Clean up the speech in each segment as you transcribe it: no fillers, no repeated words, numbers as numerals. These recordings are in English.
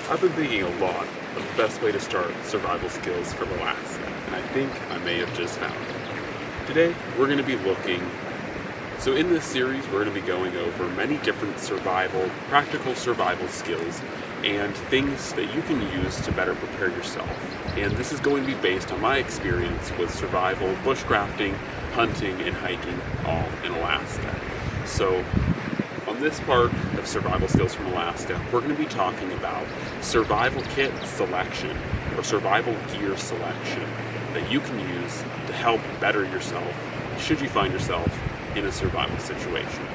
I've been thinking a lot of the best way to start survival skills from Alaska, and I think I may have just found it. Today, we're going to be so in this series, we're going to be going over many different practical survival skills, and things that you can use to better prepare yourself. And this is going to be based on my experience with survival, bushcrafting, hunting, and hiking, all in Alaska. So, on this part of survival skills from Alaska, we're going to be talking about survival kit selection or survival gear selection that you can use to help better yourself should you find yourself in a survival situation.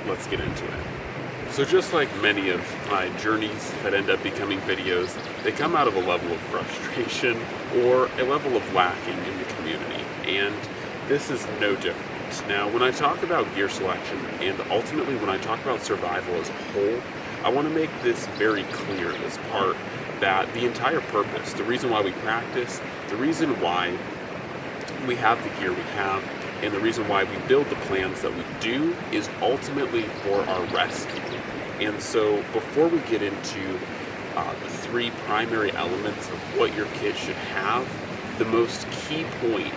Let's get into it. So just like many of my journeys that end up becoming videos, they come out of a level of frustration or a level of lacking in the community, and this is no different. Now, when I talk about gear selection, and ultimately when I talk about survival as a whole, I want to make this very clear, this part, that the entire purpose, the reason why we practice, the reason why we have the gear we have, and the reason why we build the plans that we do is ultimately for our rescue. And so before we get into the three primary elements of what your kit should have, the most key point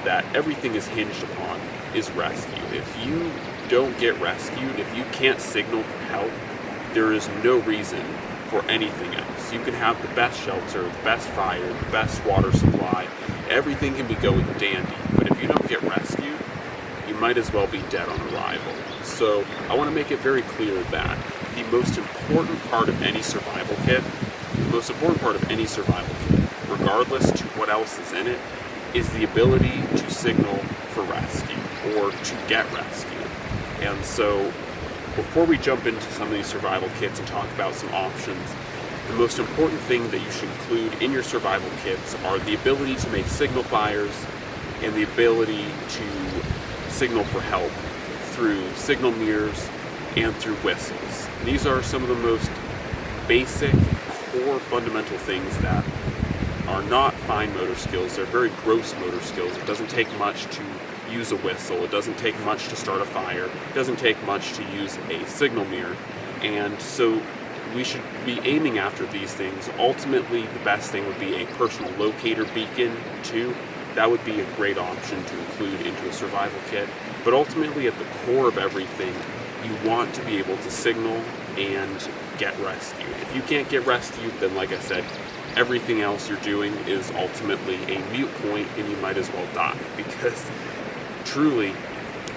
that everything is hinged upon is rescue. If you don't get rescued, if you can't signal for help, there is no reason for anything else. You can have the best shelter, the best fire, the best water supply, everything can be going dandy, but if you don't get rescued, you might as well be dead on arrival. So I want to make it very clear that the most important part of any survival kit, regardless to what else is in it, is the ability to signal for rescue or to get rescued. And so before we jump into some of these survival kits and talk about some options, the most important thing that you should include in your survival kits are the ability to make signal fires and the ability to signal for help through signal mirrors and through whistles. These are some of the most basic, core, fundamental things that are not fine motor skills. They're very gross motor skills. It doesn't take much to use a whistle. It doesn't take much to start a fire. It doesn't take much to use a signal mirror. And so we should be aiming after these things. Ultimately, the best thing would be a personal locator beacon too. That would be a great option to include into a survival kit. But ultimately, at the core of everything, you want to be able to signal and get rescued. If you can't get rescued, then like I said, everything else you're doing is ultimately a moot point, and you might as well die, because truly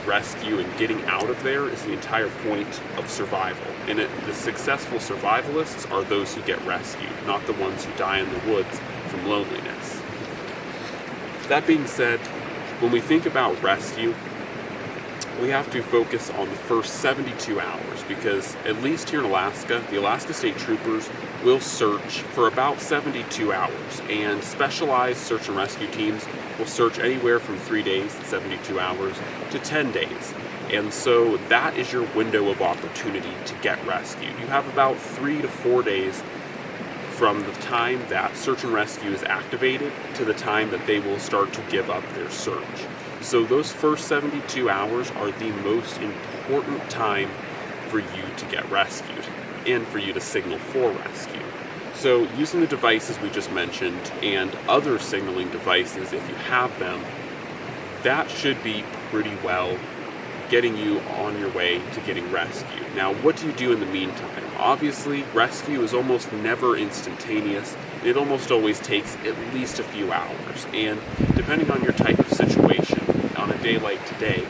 rescue and getting out of there is the entire point of survival. And the successful survivalists are those who get rescued, not the ones who die in the woods from loneliness. That being said, when we think about rescue, we have to focus on the first 72 hours, because at least here in Alaska, the Alaska State Troopers will search for about 72 hours, and specialized search and rescue teams will search anywhere from 3 days, 72 hours, to 10 days. And so that is your window of opportunity to get rescued. You have about 3 to 4 days from the time that search and rescue is activated to the time that they will start to give up their search. So those first 72 hours are the most important time for you to get rescued and for you to signal for rescue. So using the devices we just mentioned and other signaling devices, if you have them, that should be pretty well getting you on your way to getting rescued. Now, what do you do in the meantime? Obviously, rescue is almost never instantaneous. It almost always takes at least a few hours. And depending on your type of situation, on a day like today,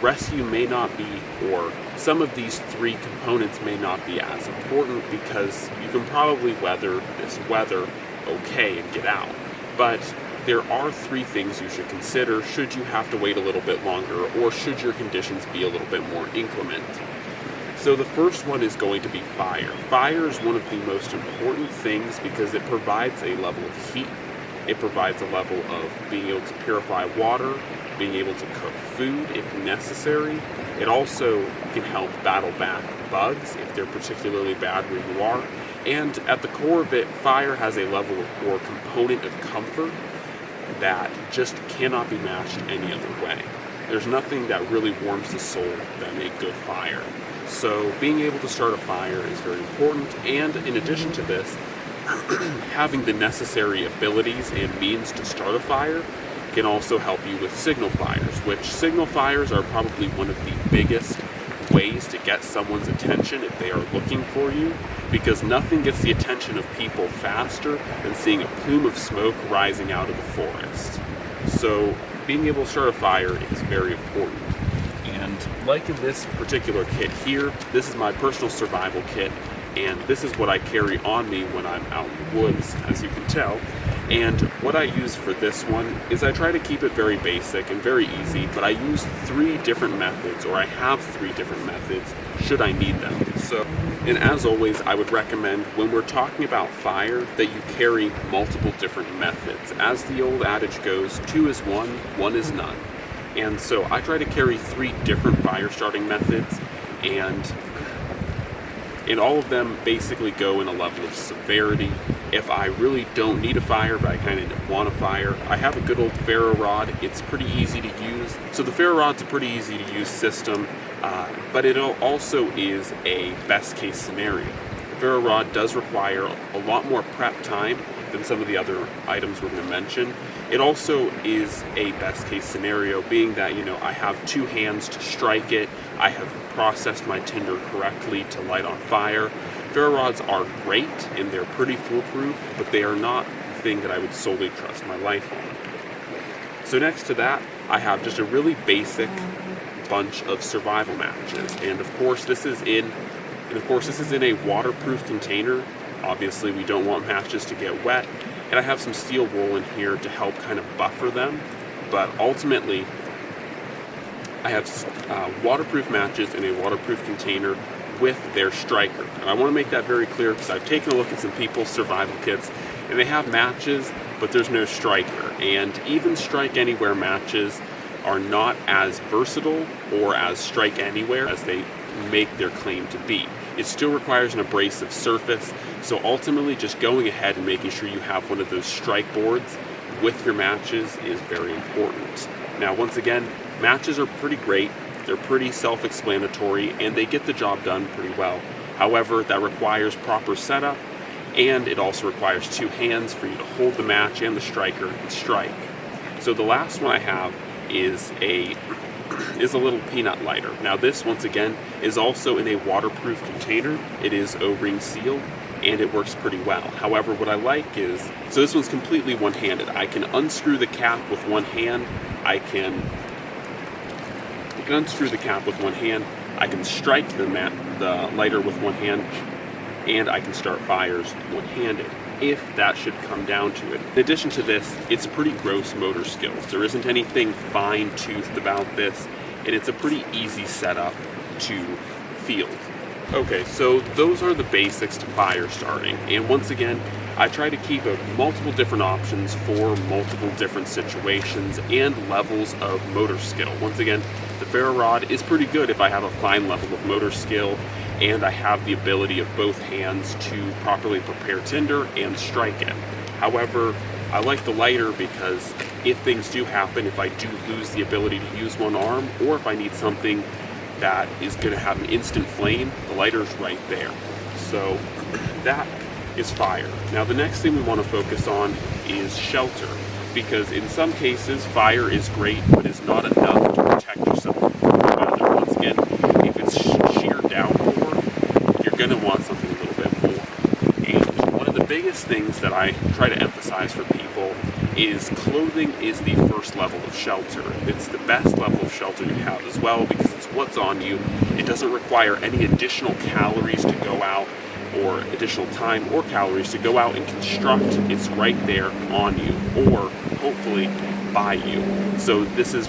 rescue may not be, or some of these three components may not be as important, because you can probably weather this weather okay and get out. But there are three things you should consider should you have to wait a little bit longer, or should your conditions be a little bit more inclement. So the first one is going to be fire. Fire is one of the most important things because it provides a level of heat. It provides a level of being able to purify water, being able to cook food if necessary. It also can help battle back bugs if they're particularly bad where you are. And at the core of it, fire has a level or component of comfort that just cannot be matched any other way. There's nothing that really warms the soul than a good fire. So being able to start a fire is very important, and in addition to this, having the necessary abilities and means to start a fire can also help you with signal fires, which signal fires are probably one of the biggest ways to get someone's attention if they are looking for you, because nothing gets the attention of people faster than seeing a plume of smoke rising out of the forest. So being able to start a fire is very important. And like in this particular kit here, this is my personal survival kit, and this is what I carry on me when I'm out in the woods, as you can tell. And what I use for this one is I try to keep it very basic and very easy, but I use 3 different methods, or I have 3 different methods should I need them. So, and as always, I would recommend when we're talking about fire that you carry multiple different methods. As the old adage goes, 2 is 1, 1 is none. And so I try to carry 3 different fire starting methods, and all of them basically go in a level of severity. If I really don't need a fire, but I kind of want a fire, I have a good old ferro rod. It's pretty easy to use. So the ferro rod's a pretty easy to use system, but it also is a best case scenario. The ferro rod does require a lot more prep time than some of the other items we're going to mention. It also is a best case scenario, being that, I have 2 hands to strike it. I have processed my tinder correctly to light on fire. Ferro rods are great and they're pretty foolproof, but they are not the thing that I would solely trust my life on. So next to that, I have just a really basic bunch of survival matches, and of course this is in a waterproof container. Obviously, we don't want matches to get wet, and I have some steel wool in here to help kind of buffer them. But ultimately, I have waterproof matches in a waterproof container with their striker. And I want to make that very clear because I've taken a look at some people's survival kits and they have matches, but there's no striker. And even strike anywhere matches are not as versatile or as strike anywhere as they make their claim to be. It still requires an abrasive surface, so ultimately just going ahead and making sure you have one of those strike boards with your matches is very important. Now, once again, matches are pretty great. They're pretty self-explanatory, and they get the job done pretty well. However, that requires proper setup, and it also requires 2 hands for you to hold the match and the striker and strike. So the last one I have is a little peanut lighter. Now this, once again, is also in a waterproof container. It is O-ring sealed, and it works pretty well. However, what I like is, so this one's completely one-handed. I can unscrew the cap with one hand. I can unscrew the cap with one hand. I can strike the lighter with one hand, and I can start fires one-handed, if that should come down to it. In addition to this, it's pretty gross motor skills. There isn't anything fine-toothed about this, and it's a pretty easy setup to field. Okay, so those are the basics to fire starting, and once again, I try to keep multiple different options for multiple different situations and levels of motor skill. Once again, the ferro rod is pretty good if I have a fine level of motor skill and I have the ability of both hands to properly prepare tinder and strike it. However, I like the lighter because if things do happen, if I do lose the ability to use one arm, or if I need something that is going to have an instant flame, the lighter's right there. So that is fire. Now the next thing we want to focus on is shelter, because in some cases fire is great but is not enough to protect yourself from weather. Once again, if it's sheer downpour, you're going to want something a little bit more. And one of the biggest things that I try to emphasize for people is clothing is the first level of shelter. It's the best level of shelter you have as well, because it's what's on you. It doesn't require any additional calories to go out, or additional time or calories to go out and construct. It's right there on you, or hopefully by you. So this is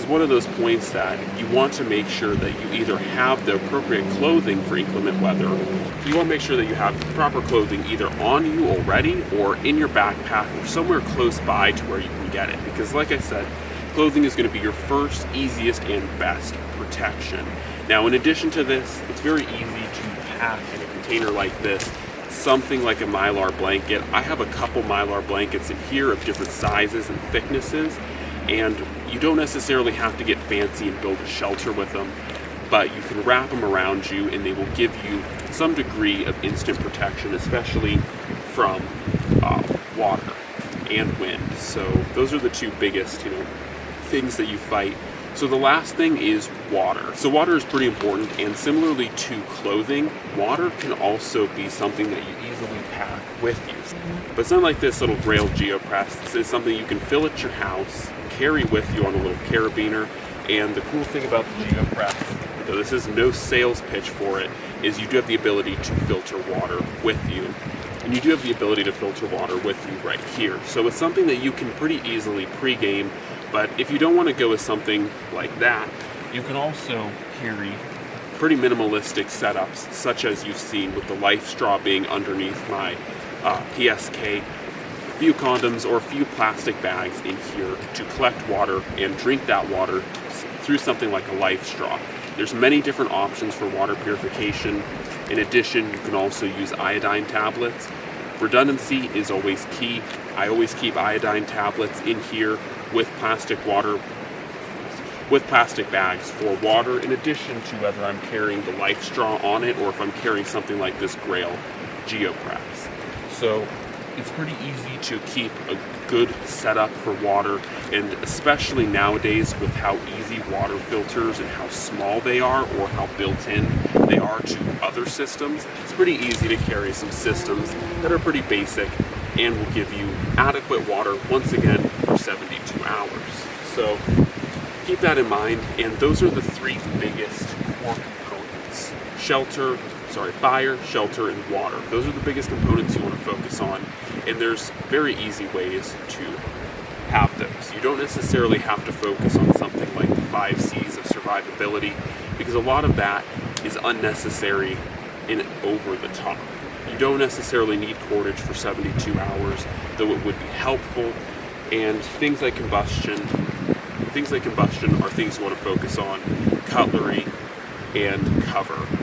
one of those points that you want to make sure that you either have the appropriate clothing for inclement weather. You want to make sure that you have proper clothing either on you already or in your backpack or somewhere close by to where you can get it. Because like I said, clothing is going to be your first, easiest, and best protection. Now, in addition to this, it's very easy to pack in a container like this something like a Mylar blanket. I have a couple Mylar blankets in here of different sizes and thicknesses, and you don't necessarily have to get fancy and build a shelter with them, but you can wrap them around you and they will give you some degree of instant protection, especially from water and wind. So those are the two biggest, things that you fight. So the last thing is water. So water is pretty important, and similarly to clothing, water can also be something that you easily pack with you. But something like this little Grail Geopress, this is something you can fill at your house, carry with you on a little carabiner. And the cool thing about the Geopress, though this is no sales pitch for it, is you do have the ability to filter water with you. And you do have the ability to filter water with you right here. So it's something that you can pretty easily pre-game, but if you don't want to go with something like that, you can also carry pretty minimalistic setups, such as you've seen with the Life Straw being underneath my PSK, a few condoms or a few plastic bags in here to collect water and drink that water through something like a Life Straw. There's many different options for water purification. In addition, you can also use iodine tablets. Redundancy is always key. I always keep iodine tablets in here with plastic bags for water, in addition to whether I'm carrying the Life Straw on it or if I'm carrying something like this Grail Geopress. So it's pretty easy to keep a good setup for water, and especially nowadays with how easy water filters and how small they are or how built in they are to other systems, it's pretty easy to carry some systems that are pretty basic and will give you adequate water once again for 72 hours. So keep that in mind, and those are the three biggest core components: fire, shelter, and water. Those are the biggest components you want to focus on, and there's very easy ways to have those. You don't necessarily have to focus on something like the 5 C's of survivability, because a lot of that is unnecessary and over the top. You don't necessarily need cordage for 72 hours, though it would be helpful. And things like combustion are things you want to focus on: cutlery and cover.